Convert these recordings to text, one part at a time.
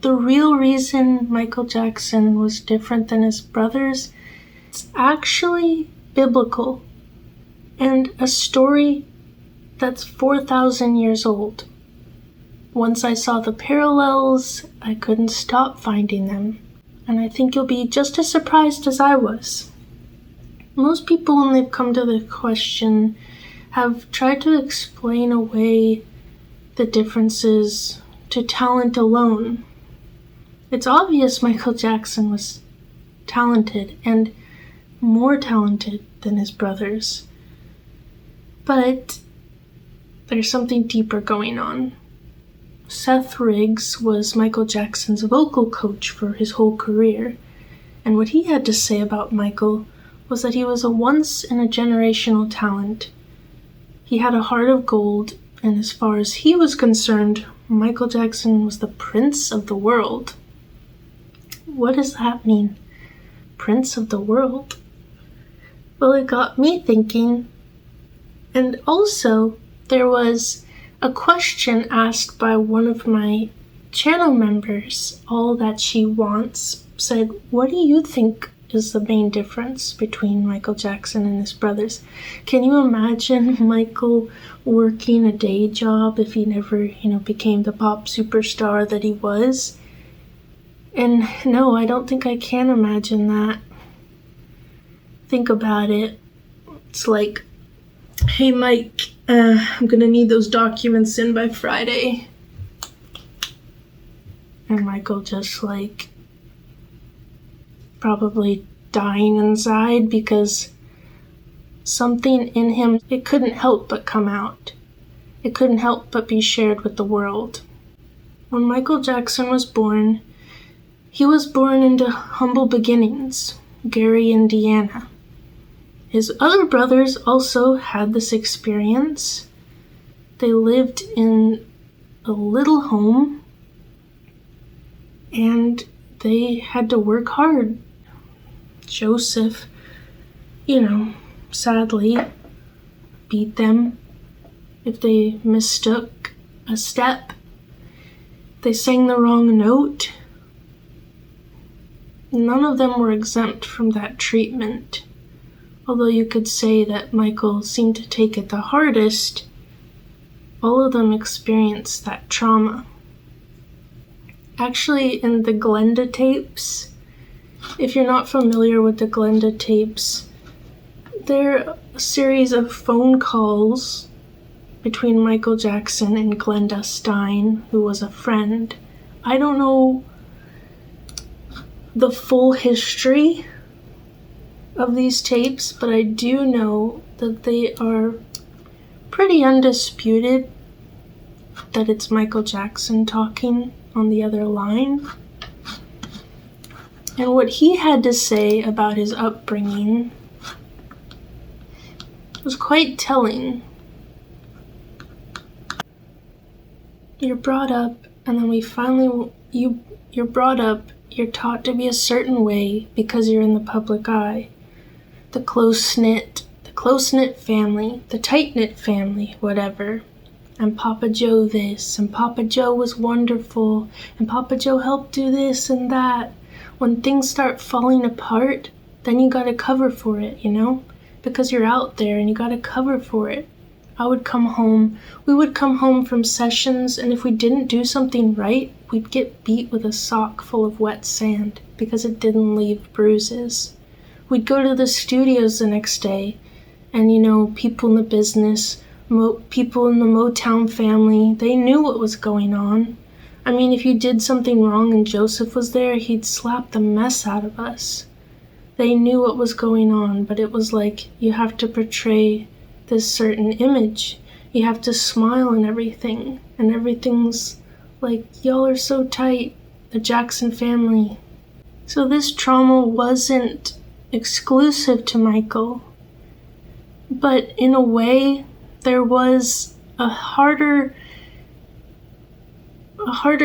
the real reason Michael Jackson was different than his brothers, it's actually biblical and a story that's 4,000 years old. Once I saw the parallels, I couldn't stop finding them, and I think you'll be just as surprised as I was. Most people, when they've come to the question, have tried to explain away the differences to talent alone. It's obvious Michael Jackson was talented and more talented than his brothers. But there's something deeper going on. Seth Riggs was Michael Jackson's vocal coach for his whole career, and what he had to say about Michael was that he was a once-in-a-generational talent. He had a heart of gold, and as far as he was concerned, Michael Jackson was the prince of the world. What does that mean? Prince of the world? Well, it got me thinking. And also, there was a question asked by one of my channel members. All That She Wants said, what do you think is the main difference between Michael Jackson and his brothers? Can you imagine Michael working a day job if he never, became the pop superstar that he was? And no, I don't think I can imagine that. Think about it. It's like, hey Mike, I'm gonna need those documents in by Friday. And Michael just probably dying inside because something in him, it couldn't help but come out. It couldn't help but be shared with the world. When Michael Jackson was born, he was born into humble beginnings, Gary, Indiana. His other brothers also had this experience. They lived in a little home, and they had to work hard. Joseph, sadly, beat them if they mistook a step. They sang the wrong note. None of them were exempt from that treatment. Although you could say that Michael seemed to take it the hardest, all of them experienced that trauma. Actually, in the Glenda tapes, if you're not familiar with the Glenda tapes, they're a series of phone calls between Michael Jackson and Glenda Stein, who was a friend. I don't know the full history of these tapes, but I do know that they are pretty undisputed that it's Michael Jackson talking on the other line. And what he had to say about his upbringing was quite telling. You're brought up, and then you're brought up, you're taught to be a certain way because you're in the public eye. The close-knit family, the tight-knit family, whatever. And Papa Joe this, and Papa Joe was wonderful, and Papa Joe helped do this and that. When things start falling apart, then you gotta cover for it, Because you're out there and you gotta cover for it. We would come home from sessions, and if we didn't do something right, we'd get beat with a sock full of wet sand because it didn't leave bruises. We'd go to the studios the next day, and people in the business, people in the Motown family, they knew what was going on. I mean, if you did something wrong and Joseph was there, he'd slap the mess out of us. They knew what was going on, but it was like, you have to portray this certain image. You have to smile and everything's like, y'all are so tight, the Jackson family. So this trauma wasn't exclusive to Michael, but in a way, there was a harder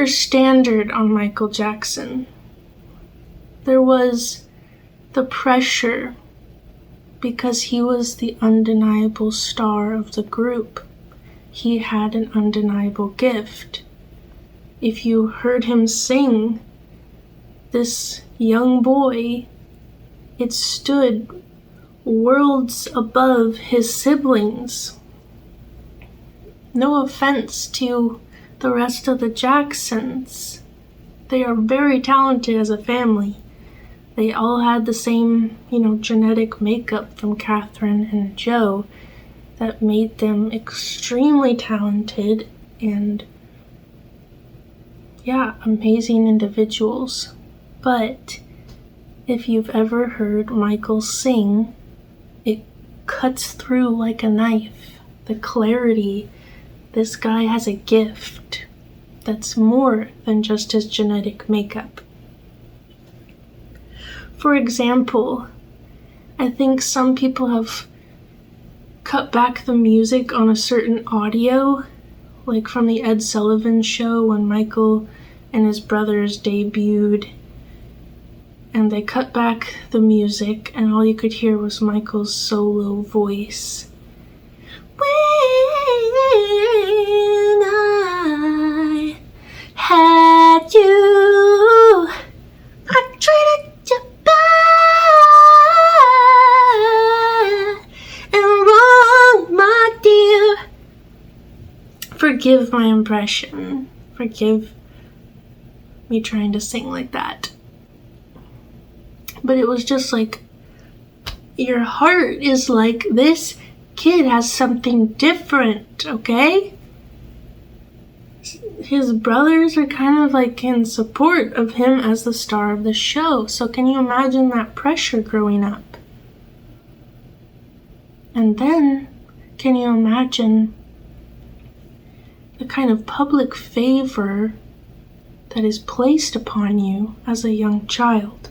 standard on Michael Jackson. There was the pressure because he was the undeniable star of the group. He had an undeniable gift. if you heard him sing, this young boy, it stood worlds above his siblings. No offense to the rest of the Jacksons. They are very talented as a family. They all had the same, genetic makeup from Catherine and Joe that made them extremely talented and, amazing individuals. But if you've ever heard Michael sing, it cuts through like a knife. The clarity, this guy has a gift that's more than just his genetic makeup. For example, I think some people have cut back the music on a certain audio, like from the Ed Sullivan Show when Michael and his brothers debuted, and they cut back the music and all you could hear was Michael's solo voice. When I had you, I treated you bad and wrong, my dear. Forgive my impression. Forgive me trying to sing like that. But it was just like, your heart is like, this kid has something different, okay? His brothers are kind of like in support of him as the star of the show. So can you imagine that pressure growing up? And then, can you imagine the kind of public favor that is placed upon you as a young child?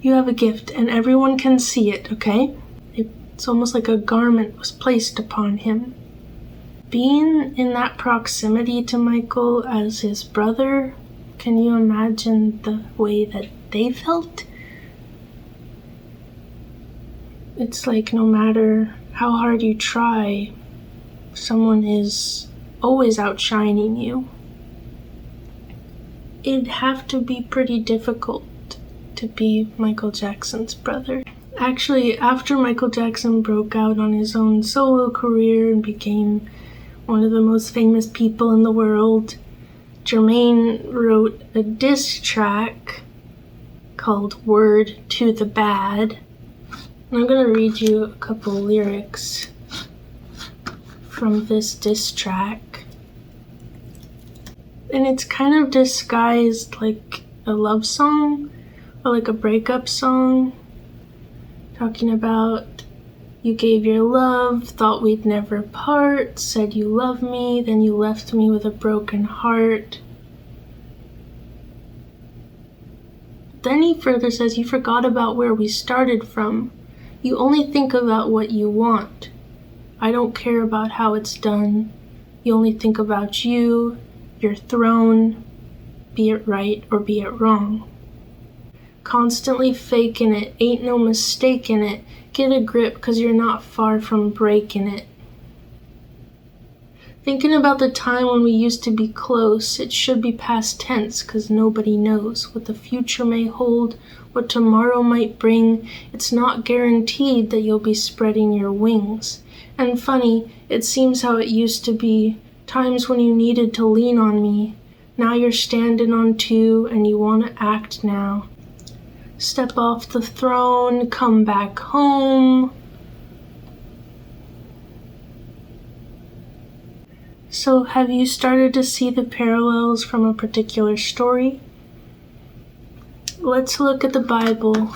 You have a gift and everyone can see it, okay? It's almost like a garment was placed upon him. Being in that proximity to Michael as his brother, can you imagine the way that they felt? It's like no matter how hard you try, someone is always outshining you. It'd have to be pretty difficult to be Michael Jackson's brother. Actually, after Michael Jackson broke out on his own solo career and became one of the most famous people in the world, Jermaine wrote a diss track called Word to the Bad. And I'm going to read you a couple lyrics from this diss track. And it's kind of disguised like a love song or like a breakup song, talking about you gave your love, thought we'd never part, said you love me, then you left me with a broken heart. Then he further says, you forgot about where we started from. You only think about what you want. I don't care about how it's done. You only think about you, your throne, be it right or be it wrong. Constantly faking it, ain't no mistake in it. Get a grip, 'cause you're not far from breaking it. Thinking about the time when we used to be close, it should be past tense, 'cause nobody knows what the future may hold, what tomorrow might bring. It's not guaranteed that you'll be spreading your wings. And funny, it seems how it used to be, times when you needed to lean on me. Now you're standing on two and you want to act now. Step off the throne, come back home. So have you started to see the parallels from a particular story? Let's look at the Bible.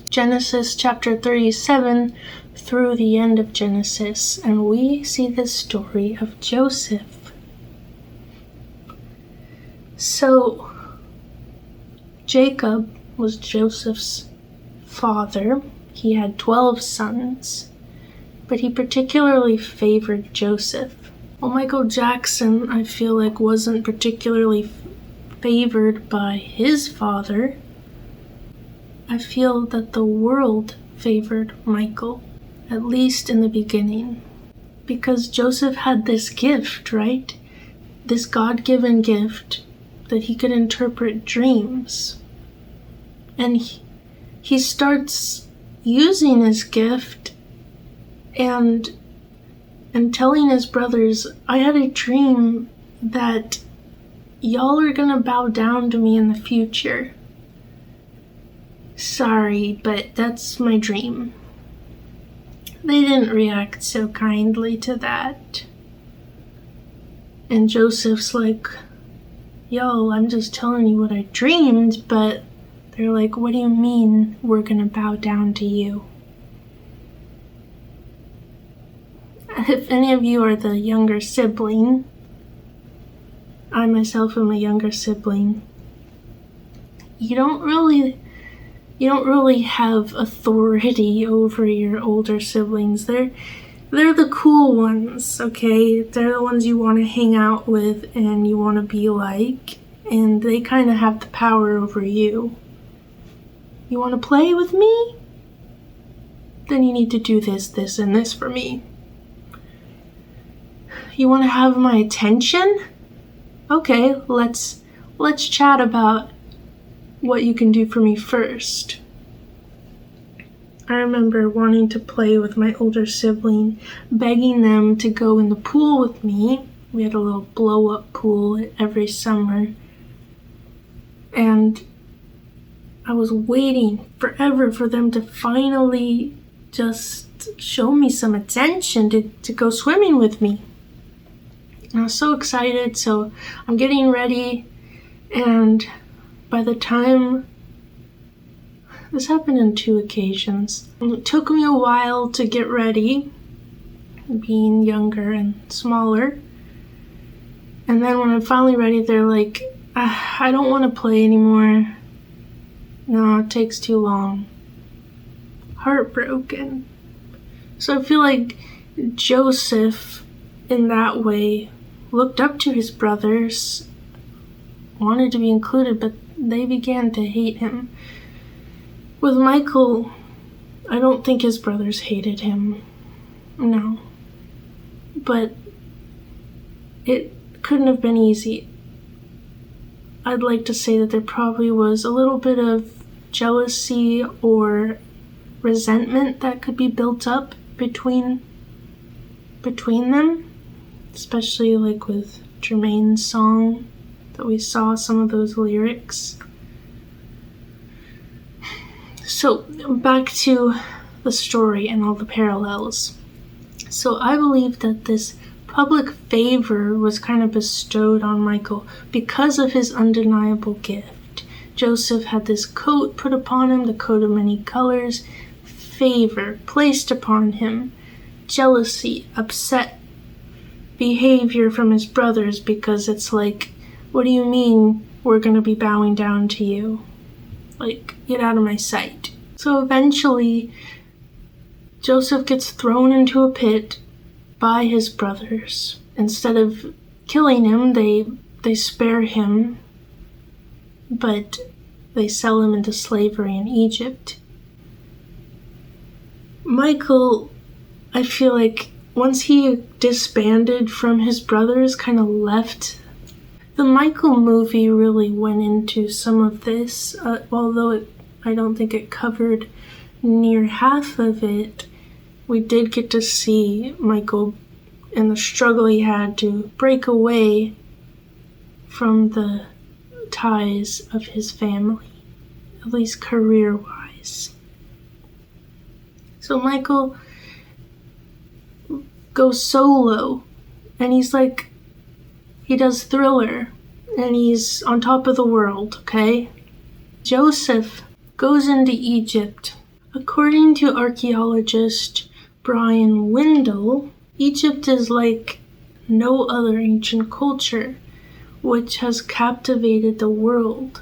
Genesis chapter 37 through the end of Genesis, and we see the story of Joseph. So, Jacob was Joseph's father. He had 12 sons, but he particularly favored Joseph. Well, Michael Jackson, I feel like, wasn't particularly favored by his father. I feel that the world favored Michael, at least in the beginning, because Joseph had this gift, right? this God-given gift that he could interpret dreams. And he starts using his gift and telling his brothers, I had a dream that y'all are gonna bow down to me in the future. Sorry, but that's my dream. They didn't react so kindly to that. And Joseph's like, yo, I'm just telling you what I dreamed, but they're like, what do you mean we're gonna bow down to you? If any of you are the younger sibling, I myself am a younger sibling, you don't really have authority over your older siblings. They're the cool ones, okay? They're the ones you want to hang out with and you want to be like, and they kind of have the power over you. You want to play with me? Then you need to do this, this, and this for me. You want to have my attention? Okay, let's chat about what you can do for me first. I remember wanting to play with my older sibling, begging them to go in the pool with me. We had a little blow-up pool every summer. And I was waiting forever for them to finally just show me some attention to go swimming with me. And I was so excited, so I'm getting ready, and by the time, this happened in 2 occasions. It took me a while to get ready, being younger and smaller. And then when I'm finally ready, they're like, I don't want to play anymore. No, it takes too long. Heartbroken. So I feel like Joseph, in that way, looked up to his brothers, wanted to be included, but they began to hate him. With Michael, I don't think his brothers hated him. No. But it couldn't have been easy. I'd like to say that there probably was a little bit of jealousy or resentment that could be built up between them. Especially like with Jermaine's song that we saw some of those lyrics. So back to the story and all the parallels. So I believe that this public favor was kind of bestowed on Michael because of his undeniable gift. Joseph had this coat put upon him, the coat of many colors, favor placed upon him, jealousy, upset behavior from his brothers, because it's like, what do you mean we're going to be bowing down to you? Like, get out of my sight. So eventually, Joseph gets thrown into a pit by his brothers. Instead of killing him, they spare him, but they sell him into slavery in Egypt. Michael, I feel like once he disbanded from his brothers, kind of left. The Michael movie really went into some of this, although I don't think it covered near half of it. We did get to see Michael and the struggle he had to break away from the ties of his family, at least career-wise. So Michael goes solo, and he's like, he does Thriller, and he's on top of the world, okay? Joseph goes into Egypt. According to archaeologist Brian Windle, Egypt is like no other ancient culture, which has captivated the world.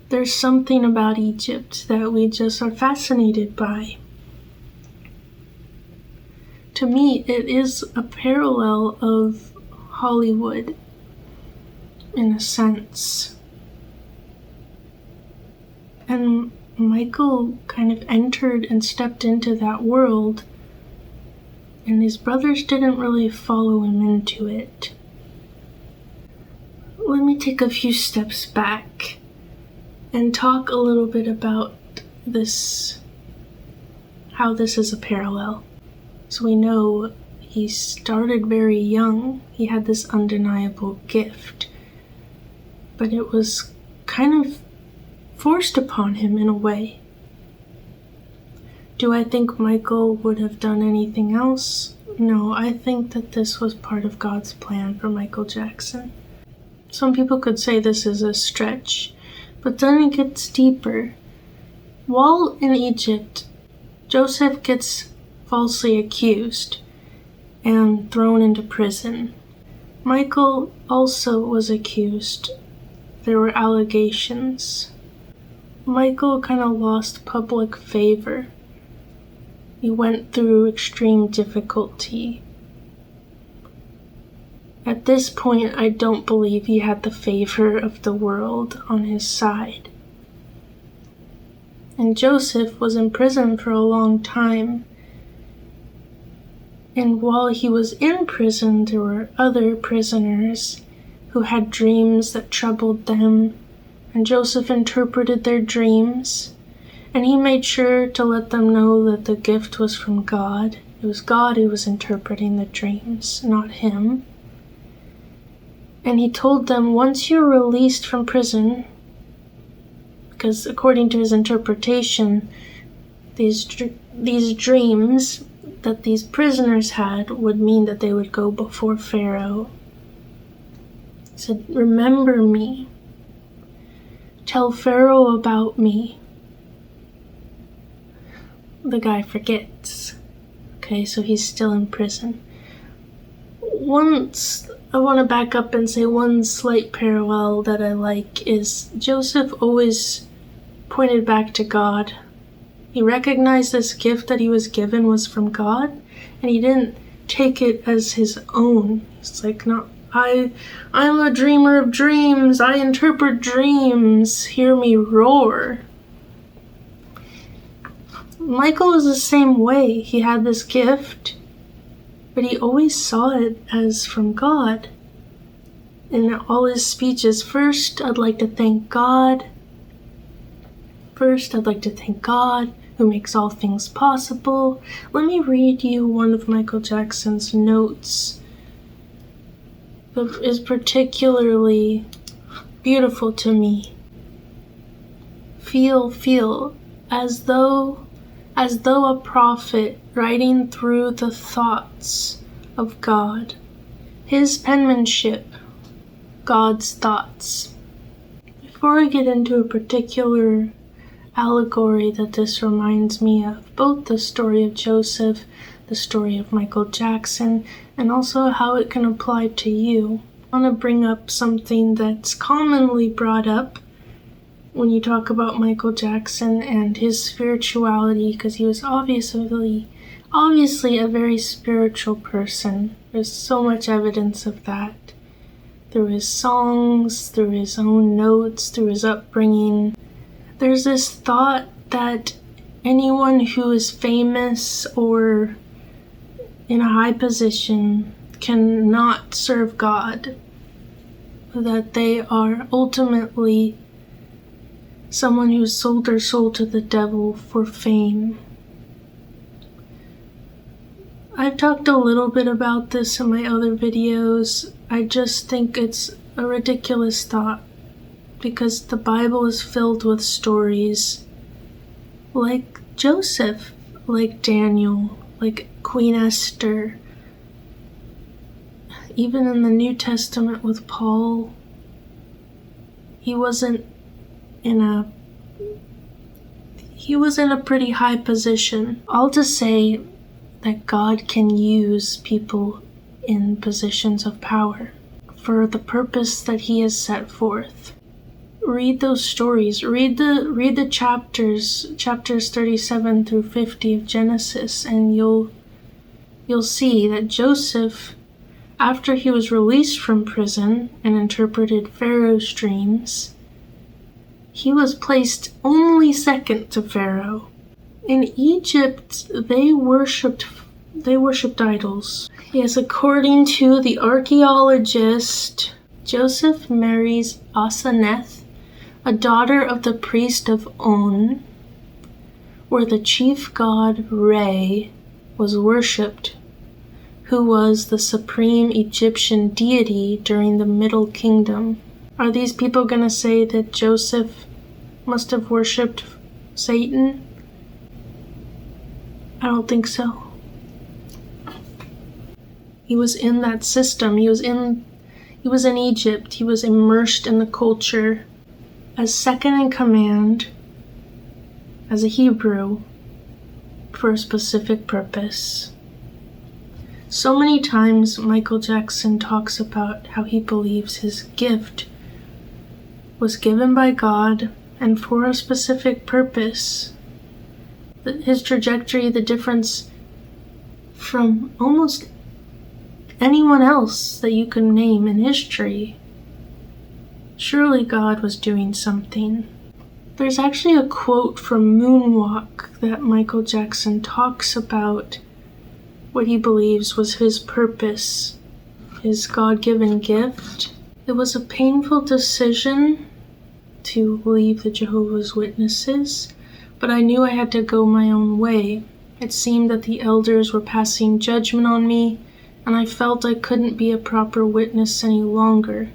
There's something about Egypt that we just are fascinated by. To me, it is a parallel of Hollywood, in a sense. And Michael kind of entered and stepped into that world, and his brothers didn't really follow him into it. me take a few steps back and talk a little bit about this, how this is a parallel. So we know he started very young. He had this undeniable gift, but it was kind of forced upon him in a way. Do I think Michael would have done anything else? No, I think that this was part of God's plan for Michael Jackson. Some people could say this is a stretch, but then it gets deeper. While in Egypt, Joseph gets falsely accused and thrown into prison. Michael also was accused. There were allegations. Michael kind of lost public favor. He went through extreme difficulty. At this point, I don't believe he had the favor of the world on his side. And Joseph was in prison for a long time. And while he was in prison, there were other prisoners who had dreams that troubled them. And Joseph interpreted their dreams. And he made sure to let them know that the gift was from God. It was God who was interpreting the dreams, not him. And he told them, once you're released from prison, because according to his interpretation, these dreams that these prisoners had would mean that they would go before Pharaoh. He said, remember me. Tell Pharaoh about me. The guy forgets. Okay, so he's still in prison. I want to back up and say one slight parallel that I like is Joseph always pointed back to God. He recognized this gift that he was given was from God, and he didn't take it as his own. It's like, no, I'm a dreamer of dreams. I interpret dreams. Hear me roar. Michael was the same way. He had this gift, but he always saw it as from God. In all his speeches, first, I'd like to thank God. First, I'd like to thank God, who makes all things possible. Let me read you one of Michael Jackson's notes that is particularly beautiful to me. Feel, as though a prophet writing through the thoughts of God. His penmanship, God's thoughts. Before I get into a particular allegory that this reminds me of, both the story of Joseph, the story of Michael Jackson, and also how it can apply to you, I want to bring up something that's commonly brought up when you talk about Michael Jackson and his spirituality, because he was obviously a very spiritual person. There's so much evidence of that. Through his songs, through his own notes, through his upbringing. There's this thought that anyone who is famous or in a high position cannot serve God. That they are ultimately someone who sold their soul to the devil for fame. I've talked a little bit about this in my other videos. I just think it's a ridiculous thought because the Bible is filled with stories like Joseph, like Daniel, like Queen Esther. Even in the New Testament with Paul, he was in a pretty high position. All to say that God can use people in positions of power for the purpose that he has set forth. Read those stories. Read the chapters 37 through 50 of Genesis, and you'll see that Joseph, after he was released from prison and interpreted Pharaoh's dreams, he was placed only second to Pharaoh. In Egypt, they worshipped idols. Yes, according to the archaeologist Joseph marries Aseneth, a daughter of the priest of On, where the chief god Re was worshipped, who was the supreme Egyptian deity during the Middle Kingdom. Are these people going to say that Joseph must have worshipped Satan? I don't think so. He was in that system. He was in Egypt. He was immersed in the culture as second in command, as a Hebrew, for a specific purpose. So many times Michael Jackson talks about how he believes his gift was given by God and for a specific purpose. His trajectory, the difference from almost anyone else that you can name in history. Surely God was doing something. There's actually a quote from Moonwalk that Michael Jackson talks about what he believes was his purpose, his God-given gift. It was a painful decision to leave the Jehovah's Witnesses, but I knew I had to go my own way. It seemed that the elders were passing judgment on me, and I felt I couldn't be a proper witness any longer.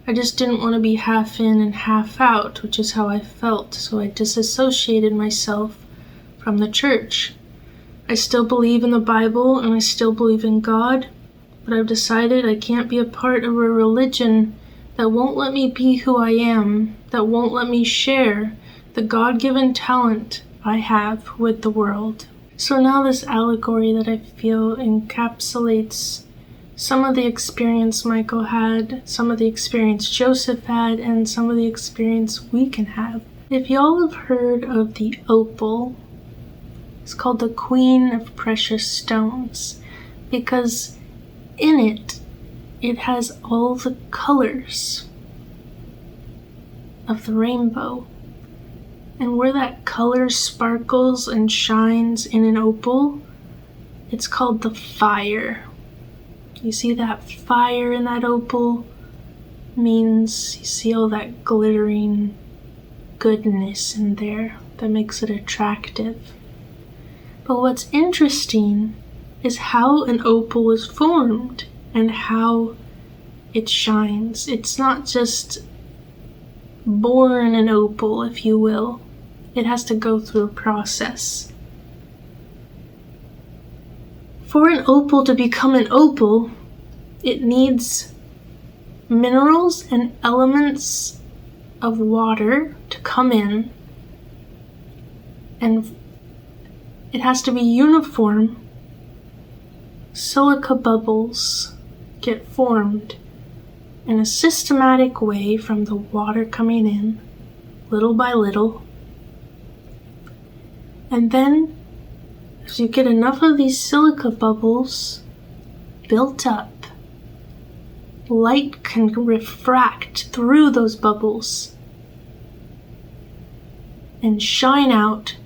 I just didn't want to be half in and half out, which is how I felt, so I disassociated myself from the church. I still believe in the Bible, and I still believe in God, but I've decided I can't be a part of a religion that won't let me be who I am, that won't let me share the God-given talent I have with the world. So now this allegory that I feel encapsulates some of the experience Michael had, some of the experience Joseph had, and some of the experience we can have. If y'all have heard of the Opal, it's called the Queen of Precious Stones, because in it has all the colors of the rainbow. And where that color sparkles and shines in an opal, it's called the fire. You see that fire in that opal? Means you see all that glittering goodness in there that makes it attractive. But what's interesting is how an opal is formed and how it shines. It's not just born an opal, if you will. It has to go through a process. For an opal to become an opal, it needs minerals and elements of water to come in, and it has to be uniform. Silica bubbles get formed in a systematic way from the water coming in, little by little. And then, as you get enough of these silica bubbles built up, light can refract through those bubbles and shine out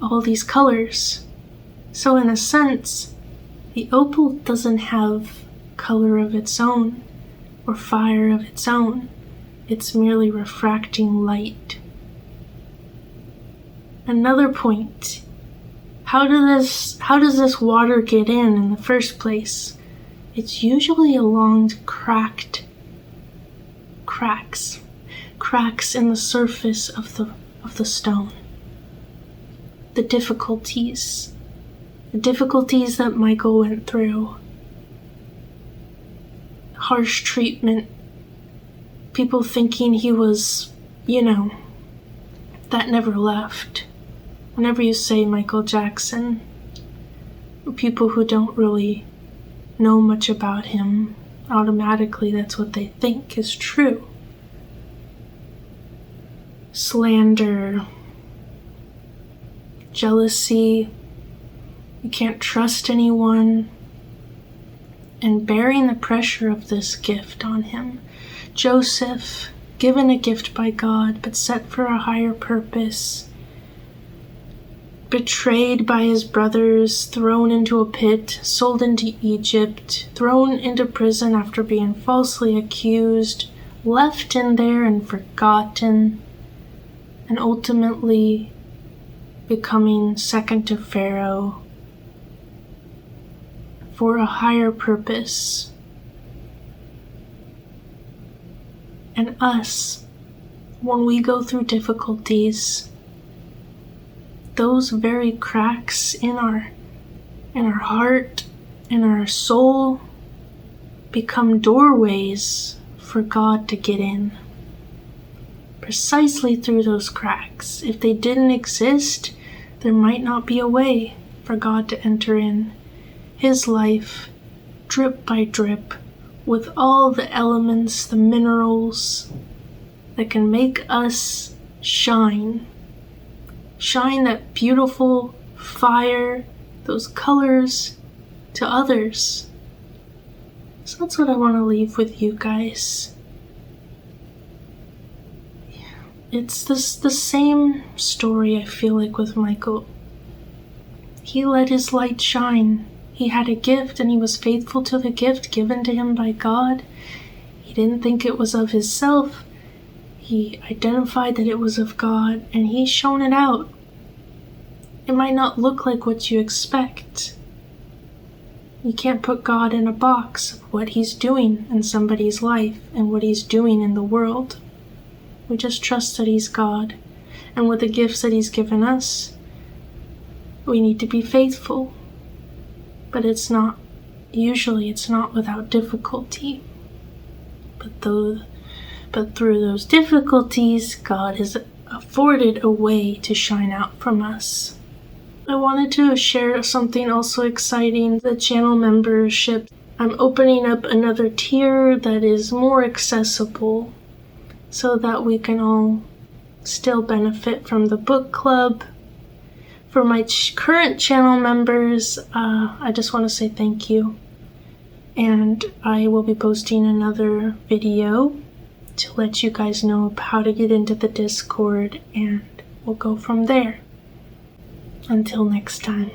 all these colors. So in a sense, the opal doesn't have color of its own or fire of its own. It's merely refracting light. Another point. How does this water get in the first place? It's usually along cracks in the surface of the stone. The difficulties that Michael went through. Harsh treatment. People thinking he was, that never left. Whenever you say Michael Jackson, people who don't really know much about him, automatically that's what they think is true. Slander, jealousy, you can't trust anyone, and bearing the pressure of this gift on him. Joseph, given a gift by God, but set for a higher purpose, betrayed by his brothers, thrown into a pit, sold into Egypt, thrown into prison after being falsely accused, left in there and forgotten, and ultimately becoming second to Pharaoh for a higher purpose. And us, when we go through difficulties, those very cracks in our heart, in our soul, become doorways for God to get in. Precisely through those cracks. If they didn't exist, there might not be a way for God to enter in His life, drip by drip, with all the elements, the minerals that can make us shine. Shine that beautiful fire, those colors to others. So that's what I want to leave with you guys. It's the same story, I feel like, with Michael. He let his light shine. He had a gift and he was faithful to the gift given to him by God. He didn't think it was of himself. He identified that it was of God, and he shone it out. It might not look like what you expect. You can't put God in a box of what He's doing in somebody's life and what He's doing in the world. We just trust that He's God, and with the gifts that He's given us, we need to be faithful. But usually it's not without difficulty. But through those difficulties, God has afforded a way to shine out from us. I wanted to share something also exciting, the channel membership. I'm opening up another tier that is more accessible so that we can all still benefit from the book club. For my current channel members, I just want to say thank you. And I will be posting another video to let you guys know how to get into the Discord, and we'll go from there. Until next time.